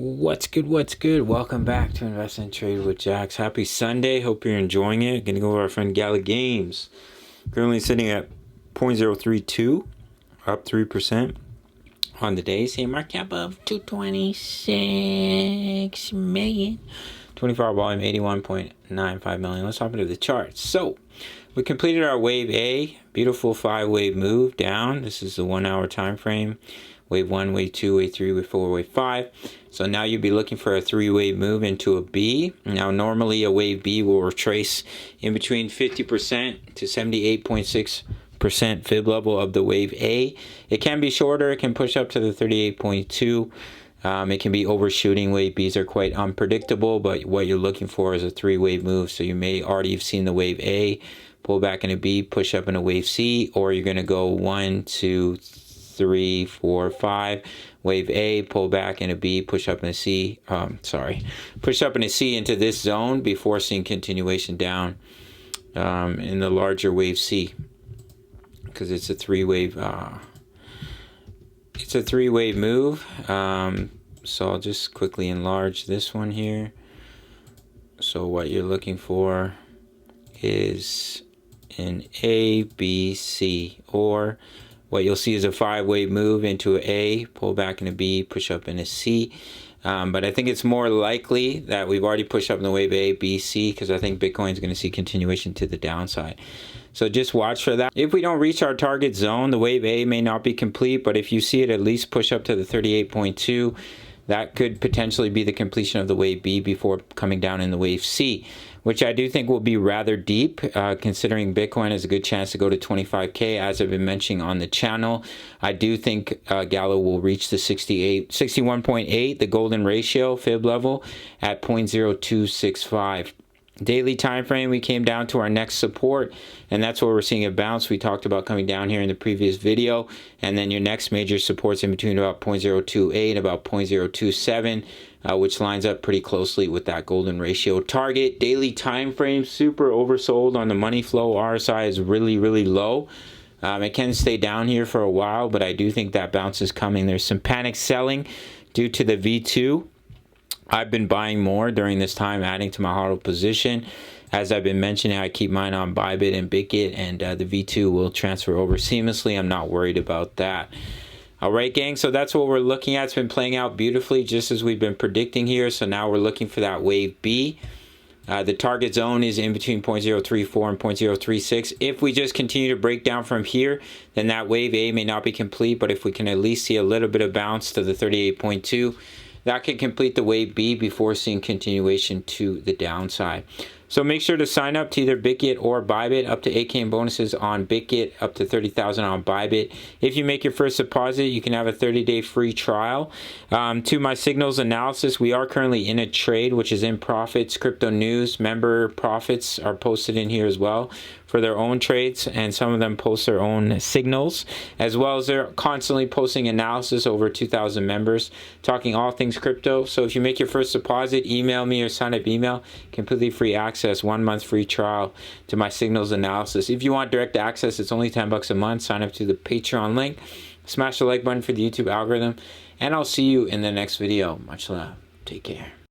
What's good? What's good? Welcome back to Invest and Trade with Jax. Happy Sunday. Hope you're enjoying it. Gonna go over our friend Gala games. Currently sitting at 0.032, up 3% on the day. Same market cap of 226 million. 24-hour volume 81.95 million. Let's hop into the charts. So we completed our wave A, beautiful 5-wave move down. This is the 1 hour time frame. Wave 1, wave 2, wave 3, wave 4, wave 5. So now you'd be looking for a 3-wave move into a B. Now normally a wave B will retrace in between 50% to 78.6% fib level of the wave A. It can be shorter. It can push up to the 38.2. It can be overshooting. Wave Bs are quite unpredictable, but what you're looking for is a 3-wave move. So you may already have seen the wave A, pull back in a B, push up in a wave C, or you're going to go 1, 2, 3, 4, 5. Wave A, pull back in a B, push up in a C. Push up in a C into this zone before seeing continuation down in the larger wave C, because it's a 3-wave. It's a 3-wave move. So I'll just quickly enlarge this one here. So what you're looking for is an A, B, C, or what you'll see is a 5-wave move into an A, pull back in a B, push up in a C. But I think it's more likely that we've already pushed up in the wave A, B, C, because I think Bitcoin is going to see continuation to the downside. So just watch for that. If we don't reach our target zone, the wave A may not be complete, but if you see it at least push up to the 38.2, that could potentially be the completion of the wave B before coming down in the wave C, which I do think will be rather deep, considering Bitcoin has a good chance to go to 25K, as I've been mentioning on the channel. I do think Gala will reach the 61.8, the golden ratio fib level at 0.0265. Daily time frame, we came down to our next support, and that's where we're seeing a bounce. We talked about coming down here in the previous video, and then your next major supports in between about 0.028 and about 0.027, which lines up pretty closely with that golden ratio target. Daily time frame, super oversold on the money flow. RSI is really low. It can stay down here for a while, but I do think that bounce is coming. There's some panic selling due to the V2. I've been buying more during this time, adding to my HODL position. As I've been mentioning, I keep mine on Bybit and Bitget, and the V2 will transfer over seamlessly. I'm not worried about that. All right, gang, so that's what we're looking at. It's been playing out beautifully, just as we've been predicting here. So now we're looking for that wave B. The target zone is in between 0.034 and 0.036. If we just continue to break down from here, then that wave A may not be complete, but if we can at least see a little bit of bounce to the 38.2, that can complete the wave B before seeing continuation to the downside. So make sure to sign up to either Bitget or Bybit. Up to 8K in bonuses on Bitget, up to 30,000 on Bybit. If you make your first deposit, you can have a 30-day free trial. To my signals analysis, we are currently in a trade, which is in profits. Crypto news member profits are posted in here as well for their own trades, and some of them post their own signals, as well as they're constantly posting analysis. Over 2,000 members talking all things crypto. So if you make your first deposit, email me or sign up email, completely free access, 1 month free trial to my signals analysis. If you want direct access, it's only $10 a month. Sign up to the Patreon link, smash the like button for the YouTube algorithm, and I'll see you in the next video. Much love. Take care.